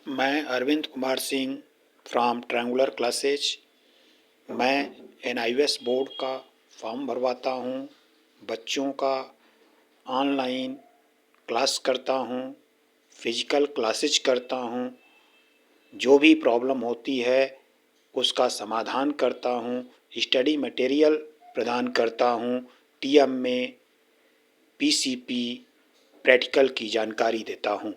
मैं Arvind Kumar Singh from triangular classes. मैं NIOS board का फॉर्म भरवाता हूँ, बच्चों का ऑनलाइन क्लास करता हूँ, फिजिकल क्लासेज करता हूँ। जो भी प्रॉब्लम होती है उसका समाधान करता हूँ, स्टडी मटेरियल प्रदान करता हूँ, TM में PCP प्रैक्टिकल की जानकारी देता हूँ।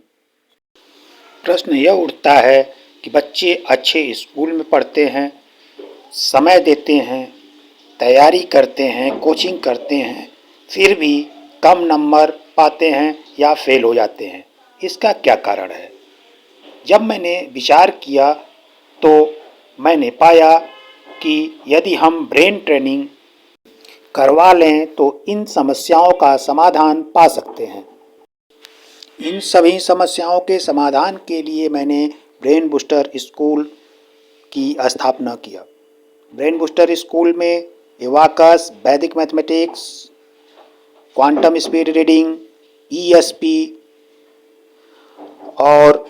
प्रश्न यह उठता है कि बच्चे अच्छे स्कूल में पढ़ते हैं, समय देते हैं, तैयारी करते हैं, कोचिंग करते हैं, फिर भी कम नंबर पाते हैं या फेल हो जाते हैं। इसका क्या कारण है? जब मैंने विचार किया तो मैंने पाया कि यदि हम ब्रेन ट्रेनिंग करवा लें तो इन समस्याओं का समाधान पा सकते हैं। इन सभी समस्याओं के समाधान के लिए मैंने ब्रेन बूस्टर स्कूल की स्थापना किया। ब्रेन बूस्टर स्कूल में एवाकस, वैदिक mathematics, quantum speed reading, ESP और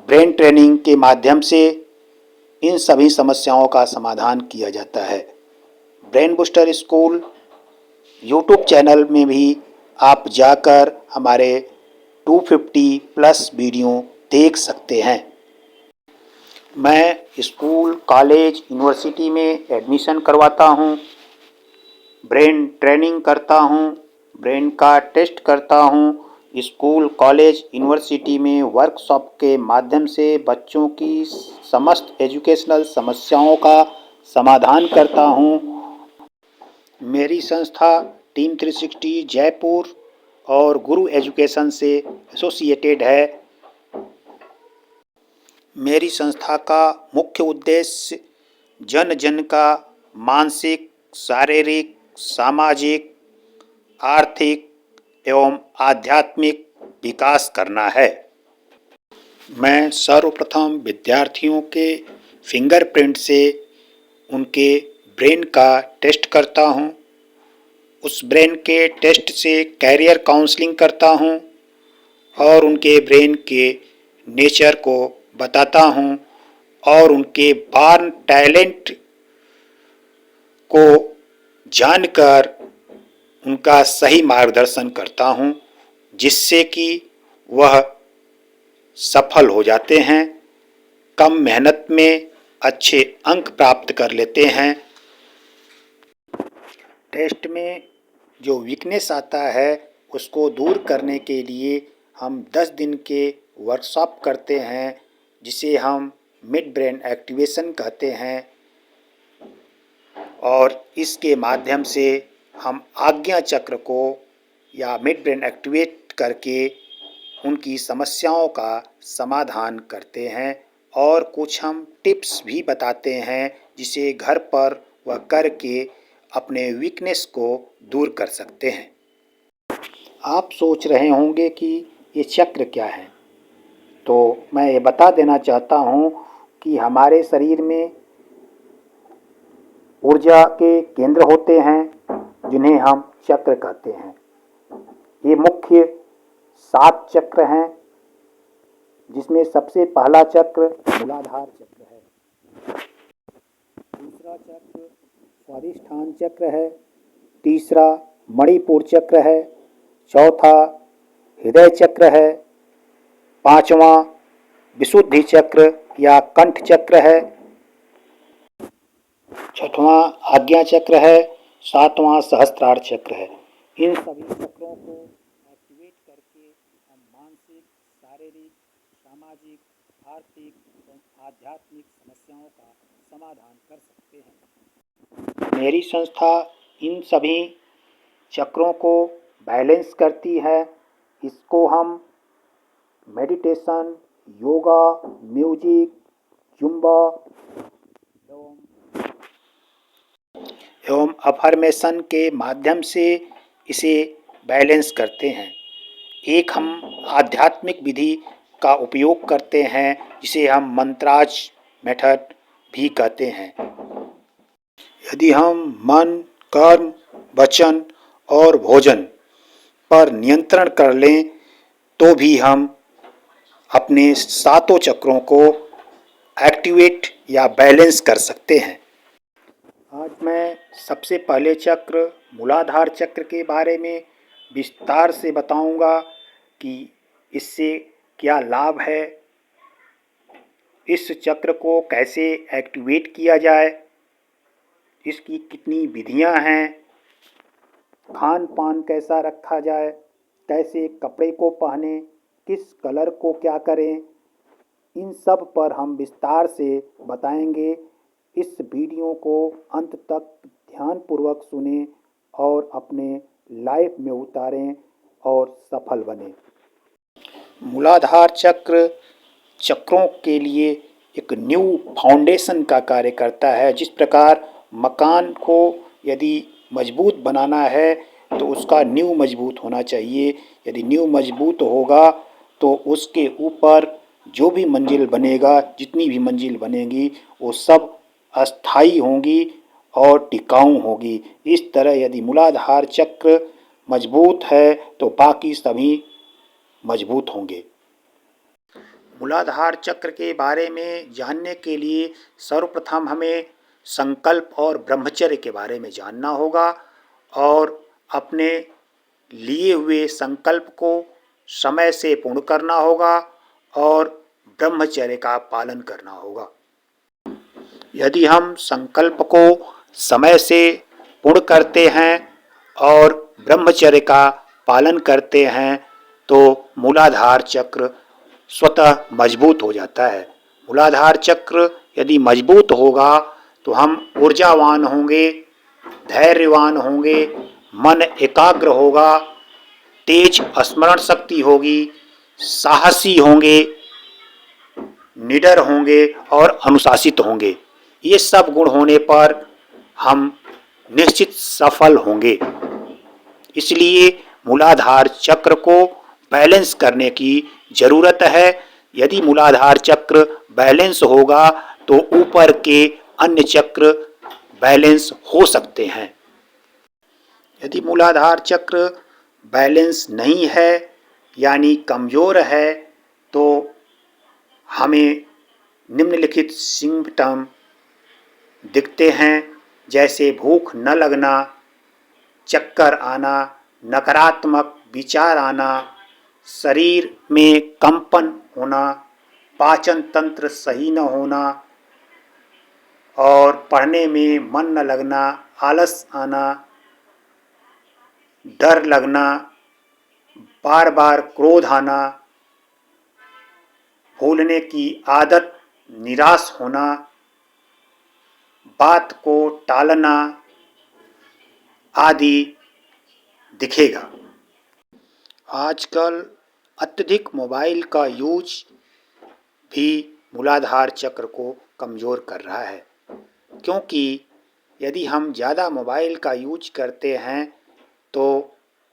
ब्रेन ट्रेनिंग के माध्यम से इन सभी समस्याओं का समाधान किया जाता है। Brain booster school YouTube channel में भी आप जाकर हमारे 250 प्लस वीडियो देख सकते हैं। मैं स्कूल, कॉलेज, यूनिवर्सिटी में एडमिशन करवाता हूँ, ब्रेन ट्रेनिंग करता हूँ, ब्रेन का टेस्ट करता हूँ। स्कूल, कॉलेज, यूनिवर्सिटी में वर्कशॉप के माध्यम से बच्चों की समस्त एजुकेशनल समस्याओं का समाधान करता हूँ। मेरी संस्था टीम 360 जयपुर और गुरु एजुकेशन से एसोसिएटेड है। मेरी संस्था का मुख्य उद्देश्य जन जन का मानसिक, शारीरिक, सामाजिक, आर्थिक एवं आध्यात्मिक विकास करना है। मैं सर्वप्रथम विद्यार्थियों के फिंगरप्रिंट से उनके ब्रेन का टेस्ट करता हूँ। उस ब्रेन के टेस्ट से कैरियर काउंसलिंग करता हूँ और उनके ब्रेन के नेचर को बताता हूँ और उनके बॉर्न टैलेंट को जानकर उनका सही मार्गदर्शन करता हूँ, जिससे कि वह सफल हो जाते हैं, कम मेहनत में अच्छे अंक प्राप्त कर लेते हैं। टेस्ट में जो वीकनेस आता है उसको दूर करने के लिए हम 10 दिन के वर्कशॉप करते हैं, जिसे हम मिड ब्रेन एक्टिवेशन कहते हैं। और इसके माध्यम से हम आज्ञा चक्र को या मिड ब्रेन एक्टिवेट करके उनकी समस्याओं का समाधान करते हैं और कुछ हम टिप्स भी बताते हैं, जिसे घर पर वह करके अपने वीकनेस को दूर कर सकते हैं। आप सोच रहे होंगे कि ये चक्र क्या है, तो मैं ये बता देना चाहता हूँ कि हमारे शरीर में ऊर्जा के केंद्र होते हैं, जिन्हें हम चक्र कहते हैं। ये मुख्य 7 चक्र हैं, जिसमें सबसे पहला चक्र मूलाधार चक्र है, दूसरा चक्र स्वादिष्ठान चक्र है, तीसरा मणिपुर चक्र है, चौथा हृदय चक्र है, पांचवा विशुद्धि चक्र या कंठ चक्र है, छठवां आज्ञा चक्र है, सातवां सहस्त्रार चक्र है। इन सभी चक्रों को एक्टिवेट करके हम मानसिक, शारीरिक, सामाजिक, आर्थिक एवं आध्यात्मिक समस्याओं का समाधान कर सकते हैं। मेरी संस्था इन सभी चक्रों को बैलेंस करती है। इसको हम मेडिटेशन, योगा, म्यूजिक, जुम्बा एवं अफर्मेशन के माध्यम से इसे बैलेंस करते हैं। एक हम आध्यात्मिक विधि का उपयोग करते हैं, जिसे हम मंत्राज मेथड भी कहते हैं। यदि हम मन, कर्म, वचन और भोजन पर नियंत्रण कर लें तो भी हम अपने सातों चक्रों को एक्टिवेट या बैलेंस कर सकते हैं। आज मैं सबसे पहले चक्र मूलाधार चक्र के बारे में विस्तार से बताऊंगा कि इससे क्या लाभ है, इस चक्र को कैसे एक्टिवेट किया जाए, इसकी कितनी विधियां हैं, खान पान कैसा रखा जाए, कैसे कपड़े को पहने, किस कलर को क्या करें, इन सब पर हम विस्तार से बताएंगे। इस वीडियो को अंत तक ध्यानपूर्वक सुनें और अपने लाइफ में उतारें और सफल बनें। मूलाधार चक्र चक्रों के लिए एक न्यू फाउंडेशन का कार्य करता है। जिस प्रकार मकान को यदि मजबूत बनाना है तो उसका नींव मजबूत होना चाहिए। यदि नींव मजबूत होगा तो उसके ऊपर जो भी मंजिल बनेगा, जितनी भी मंजिल बनेगी, वो सब अस्थाई होंगी और टिकाऊ होगी। इस तरह यदि मूलाधार चक्र मजबूत है तो बाकी सभी मजबूत होंगे। मूलाधार चक्र के बारे में जानने के लिए सर्वप्रथम हमें संकल्प और ब्रह्मचर्य के बारे में जानना होगा और अपने लिए हुए संकल्प को समय से पूर्ण करना होगा और ब्रह्मचर्य का पालन करना होगा। यदि हम संकल्प को समय से पूर्ण करते हैं और ब्रह्मचर्य का पालन करते हैं तो मूलाधार चक्र स्वतः मजबूत हो जाता है। मूलाधार चक्र यदि मजबूत होगा तो हम ऊर्जावान होंगे, धैर्यवान होंगे, मन एकाग्र होगा, तेज स्मरण शक्ति होगी, साहसी होंगे, निडर होंगे और अनुशासित होंगे। ये सब गुण होने पर हम निश्चित सफल होंगे। इसलिए मूलाधार चक्र को बैलेंस करने की जरूरत है। यदि मूलाधार चक्र बैलेंस होगा तो ऊपर के अन्य चक्र बैलेंस हो सकते हैं। यदि मूलाधार चक्र बैलेंस नहीं है यानी कमज़ोर है तो हमें निम्नलिखित सिम्पटम दिखते हैं, जैसे भूख न लगना, चक्कर आना, नकारात्मक विचार आना, शरीर में कंपन होना, पाचन तंत्र सही न होना और पढ़ने में मन न लगना, आलस आना, डर लगना, बार बार क्रोध आना, भूलने की आदत, निराश होना, बात को टालना आदि दिखेगा। आजकल अत्यधिक मोबाइल का यूज भी मूलाधार चक्र को कमज़ोर कर रहा है, क्योंकि यदि हम ज़्यादा मोबाइल का यूज करते हैं तो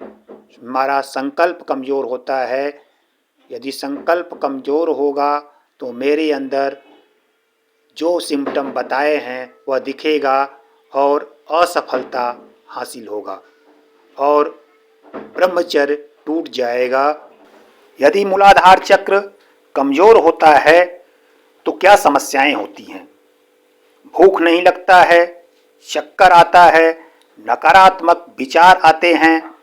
हमारा संकल्प कमज़ोर होता है। यदि संकल्प कमज़ोर होगा तो मेरे अंदर जो सिम्पटम बताए हैं वह दिखेगा और असफलता हासिल होगा और ब्रह्मचर्य टूट जाएगा। यदि मूलाधार चक्र कमज़ोर होता है तो क्या समस्याएं होती हैं? भूख नहीं लगता है, चक्कर आता है, नकारात्मक विचार आते हैं,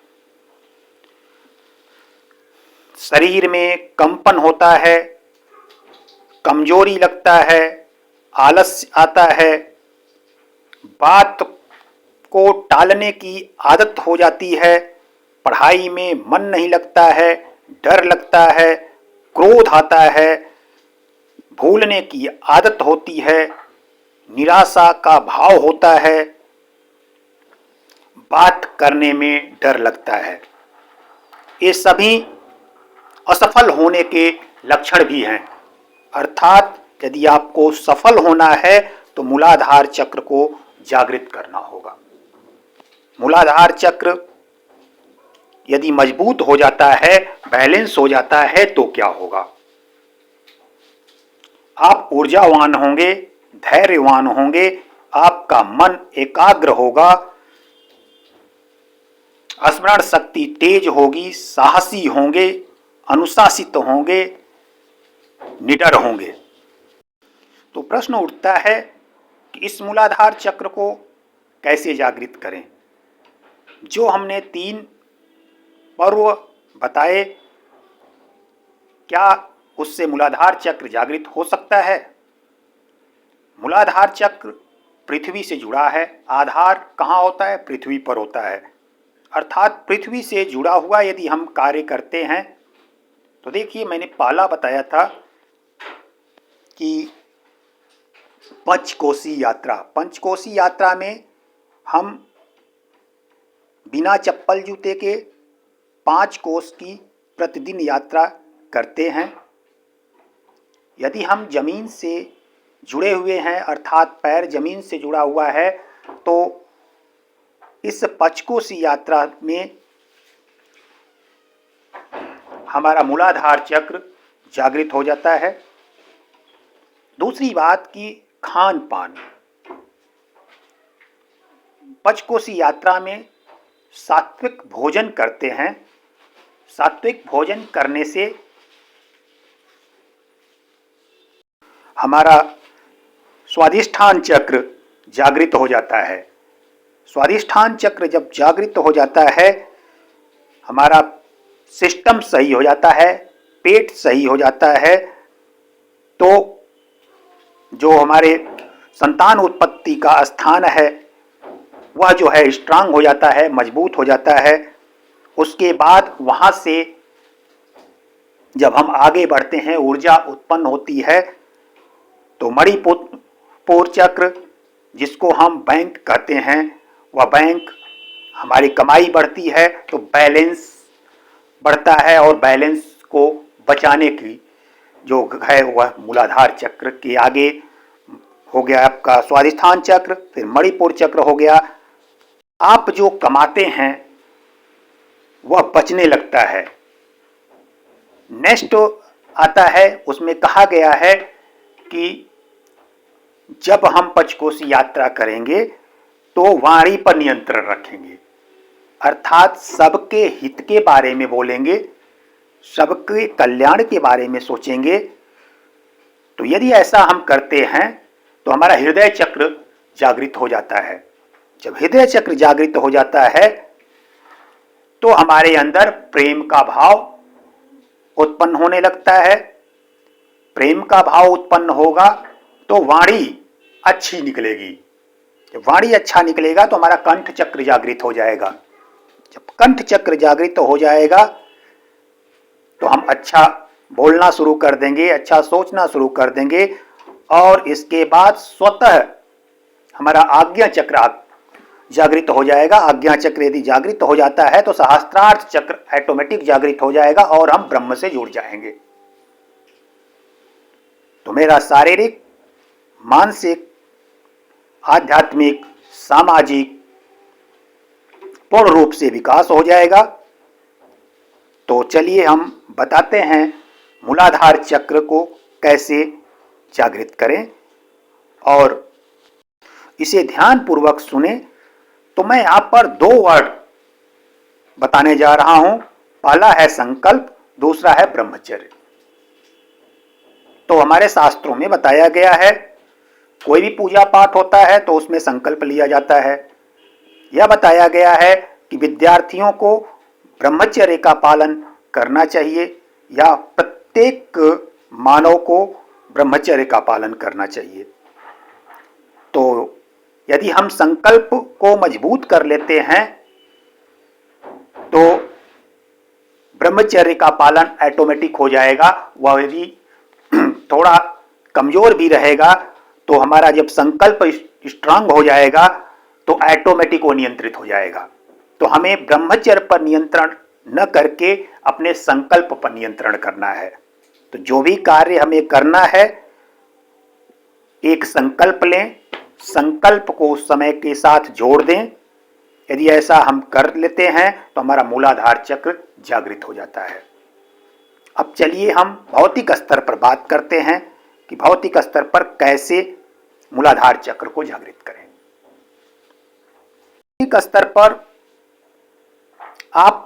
शरीर में कंपन होता है, कमजोरी लगता है, आलस आता है, बात को टालने की आदत हो जाती है, पढ़ाई में मन नहीं लगता है, डर लगता है, क्रोध आता है, भूलने की आदत होती है, निराशा का भाव होता है, बात करने में डर लगता है। ये सभी असफल होने के लक्षण भी हैं। अर्थात यदि आपको सफल होना है तो मूलाधार चक्र को जागृत करना होगा। मूलाधार चक्र यदि मजबूत हो जाता है, बैलेंस हो जाता है तो क्या होगा? आप ऊर्जावान होंगे, धैर्यवान होंगे, आपका मन एकाग्र होगा, स्मरण शक्ति तेज होगी, साहसी होंगे, अनुशासित होंगे, निडर होंगे। तो प्रश्न उठता है कि इस मूलाधार चक्र को कैसे जागृत करें। जो हमने 3 पर्व बताए, क्या उससे मूलाधार चक्र जागृत हो सकता है? मूलाधार चक्र पृथ्वी से जुड़ा है। आधार कहाँ होता है? पृथ्वी पर होता है। अर्थात पृथ्वी से जुड़ा हुआ यदि हम कार्य करते हैं तो देखिए, मैंने पहला बताया था कि पंचकोशी यात्रा। पंचकोशी यात्रा में हम बिना चप्पल जूते के 5 कोस की प्रतिदिन यात्रा करते हैं। यदि हम जमीन से जुड़े हुए हैं, अर्थात पैर जमीन से जुड़ा हुआ है, तो इस पंचकोशी यात्रा में हमारा मूलाधार चक्र जागृत हो जाता है। दूसरी बात कि खान पान। पंचकोशी यात्रा में सात्विक भोजन करते हैं। सात्विक भोजन करने से हमारा स्वादिष्ठान चक्र जागृत हो जाता है। स्वादिष्ठान चक्र जब जागृत हो जाता है, हमारा सिस्टम सही हो जाता है, पेट सही हो जाता है, तो जो हमारे संतान उत्पत्ति का स्थान है वह जो है स्ट्रांग हो जाता है, मजबूत हो जाता है। उसके बाद वहाँ से जब हम आगे बढ़ते हैं, ऊर्जा उत्पन्न होती है, तो मणिपुर चक्र, जिसको हम बैंक कहते हैं, वह बैंक हमारी कमाई बढ़ती है तो बैलेंस बढ़ता है, और बैलेंस को बचाने की जो है वह मूलाधार चक्र के आगे हो गया आपका स्वादिष्ठान चक्र, फिर मणिपुर चक्र हो गया। आप जो कमाते हैं वह बचने लगता है। नेक्स्ट आता है, उसमें कहा गया है कि जब हम पंचकोशी यात्रा करेंगे तो वाणी पर नियंत्रण रखेंगे, अर्थात सबके हित के बारे में बोलेंगे, सबके कल्याण के बारे में सोचेंगे। तो यदि ऐसा हम करते हैं तो हमारा हृदय चक्र जागृत हो जाता है। जब हृदय चक्र जागृत हो जाता है तो हमारे अंदर प्रेम का भाव उत्पन्न होने लगता है। प्रेम का भाव उत्पन्न होगा तो वाणी अच्छी निकलेगी। जब वाणी अच्छा निकलेगा तो हमारा कंठ चक्र जागृत हो जाएगा। जब कंठ चक्र जागृत हो जाएगा तो हम अच्छा बोलना शुरू कर देंगे, अच्छा सोचना शुरू कर देंगे, और इसके बाद स्वतः हमारा आज्ञा चक्र जागृत हो जाएगा। आज्ञा चक्र यदि जागृत हो जाता है तो सहस्त्रार्थ चक्र ऑटोमेटिक जागृत हो जाएगा और हम ब्रह्म से जुड़ जाएंगे। तो मेरा शारीरिक, मानसिक, आध्यात्मिक, सामाजिक पूर्ण रूप से विकास हो जाएगा। तो चलिए हम बताते हैं मूलाधार चक्र को कैसे जागृत करें, और इसे ध्यानपूर्वक सुने। तो मैं यहाँ पर 2 वर्ड बताने जा रहा हूं। पहला है संकल्प, दूसरा है ब्रह्मचर्य। तो हमारे शास्त्रों में बताया गया है, कोई भी पूजा पाठ होता है तो उसमें संकल्प लिया जाता है। यह बताया गया है कि विद्यार्थियों को ब्रह्मचर्य का पालन करना चाहिए, या प्रत्येक मानव को ब्रह्मचर्य का पालन करना चाहिए। तो यदि हम संकल्प को मजबूत कर लेते हैं तो ब्रह्मचर्य का पालन ऑटोमेटिक हो जाएगा। वह यदि थोड़ा कमजोर भी रहेगा तो हमारा जब संकल्प स्ट्रांग हो जाएगा तो ऑटोमेटिक वो नियंत्रित हो जाएगा। तो हमें ब्रह्मचर्य पर नियंत्रण न करके अपने संकल्प पर नियंत्रण करना है। तो जो भी कार्य हमें करना है, एक संकल्प लें, संकल्प को उस समय के साथ जोड़ दें। यदि ऐसा हम कर लेते हैं तो हमारा मूलाधार चक्र जागृत हो जाता है। अब चलिए हम भौतिक स्तर पर बात करते हैं कि भौतिक स्तर पर कैसे मूलाधार चक्र को जागृत करें। भौतिक स्तर पर आप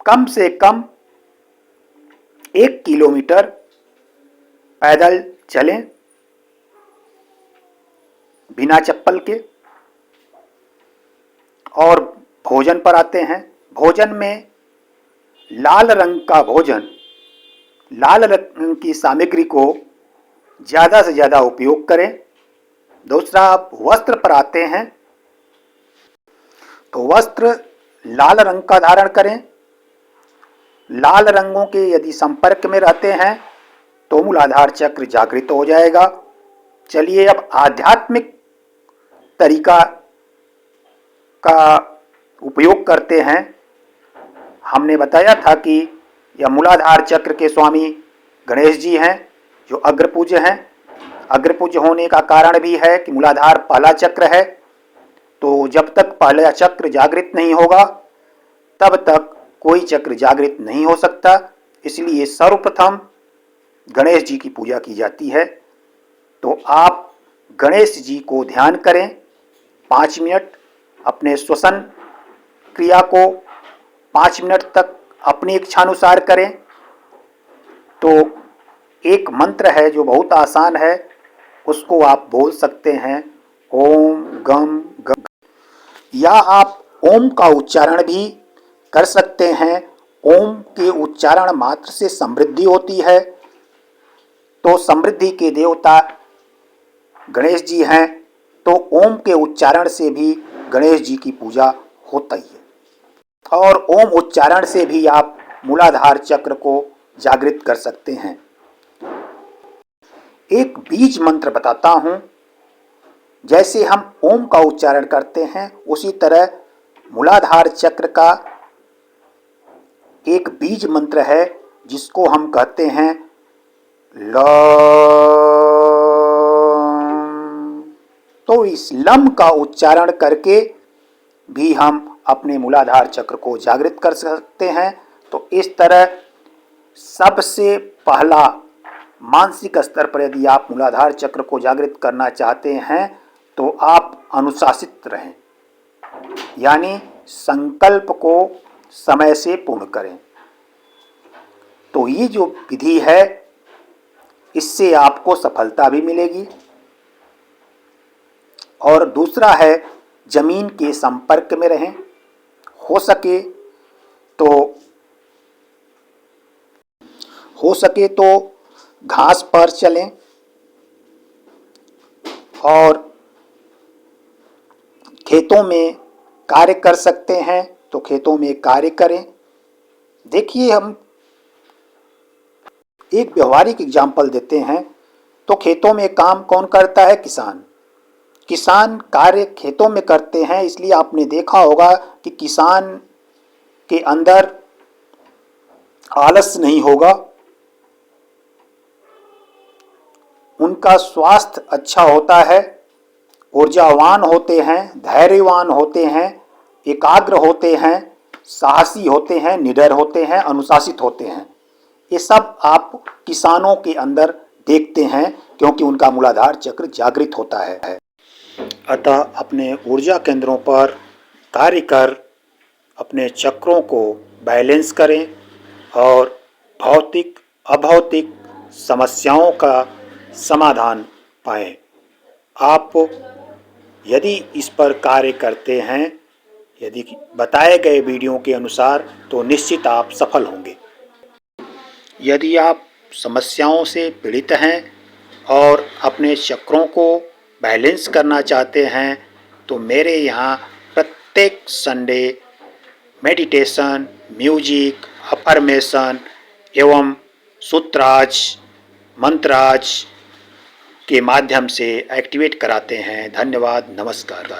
कम से कम 1 किलोमीटर पैदल चलें बिना चप्पल के। और भोजन पर आते हैं। भोजन में लाल रंग का भोजन, लाल रंग की सामग्री को ज़्यादा से ज़्यादा उपयोग करें। दूसरा, आप वस्त्र पर आते हैं तो वस्त्र लाल रंग का धारण करें। लाल रंगों के यदि संपर्क में रहते हैं तो मूलाधार चक्र जागृत हो जाएगा। चलिए अब आध्यात्मिक तरीका का उपयोग करते हैं। हमने बताया था कि यह मूलाधार चक्र के स्वामी गणेश जी हैं, जो अग्रपूज्य हैं। अग्रपूज्य होने का कारण भी है कि मूलाधार पहला चक्र है, तो जब तक पहला चक्र जागृत नहीं होगा तब तक कोई चक्र जागृत नहीं हो सकता। इसलिए सर्वप्रथम गणेश जी की पूजा की जाती है। तो आप गणेश जी को ध्यान करें 5 मिनट। अपने श्वसन क्रिया को 5 मिनट तक अपनी इच्छानुसार करें। तो एक मंत्र है जो बहुत आसान है, उसको आप बोल सकते हैं, ओम गम गम, या आप ओम का उच्चारण भी कर सकते हैं। ओम के उच्चारण मात्र से समृद्धि होती है। तो समृद्धि के देवता गणेश जी हैं, तो ओम के उच्चारण से भी गणेश जी की पूजा होती है। और ओम उच्चारण से भी आप मूलाधार चक्र को जागृत कर सकते हैं। एक बीज मंत्र बताता हूं। जैसे हम ओम का उच्चारण करते हैं, उसी तरह मूलाधार चक्र का एक बीज मंत्र है जिसको हम कहते हैं लम। तो इस लम का उच्चारण करके भी हम अपने मूलाधार चक्र को जागृत कर सकते हैं। तो इस तरह सबसे पहला मानसिक स्तर पर यदि आप मूलाधार चक्र को जागृत करना चाहते हैं तो आप अनुशासित रहें, यानी संकल्प को समय से पूर्ण करें। तो ये जो विधि है, इससे आपको सफलता भी मिलेगी। और दूसरा है, जमीन के संपर्क में रहें। हो सके तो घास पर चलें और खेतों में कार्य कर सकते हैं तो खेतों में कार्य करें। देखिए, हम एक व्यवहारिक एग्जाम्पल देते हैं। तो खेतों में काम कौन करता है? किसान। किसान कार्य खेतों में करते हैं, इसलिए आपने देखा होगा कि किसान के अंदर आलस नहीं होगा, उनका स्वास्थ्य अच्छा होता है, ऊर्जावान होते हैं, धैर्यवान होते हैं, एकाग्र होते हैं, साहसी होते हैं, निडर होते हैं, अनुशासित होते हैं। ये सब आप किसानों के अंदर देखते हैं क्योंकि उनका मूलाधार चक्र जागृत होता है। अतः अपने ऊर्जा केंद्रों पर कार्य कर अपने चक्रों को बैलेंस करें और भौतिक अभौतिक समस्याओं का समाधान पाएं। आप यदि इस पर कार्य करते हैं, यदि बताए गए वीडियो के अनुसार, तो निश्चित आप सफल होंगे। यदि आप समस्याओं से पीड़ित हैं और अपने चक्रों को बैलेंस करना चाहते हैं तो मेरे यहाँ प्रत्येक संडे मेडिटेशन, म्यूजिक, अफर्मेशन एवं सूत्राज, मंत्राज के माध्यम से एक्टिवेट कराते हैं। धन्यवाद, नमस्कार।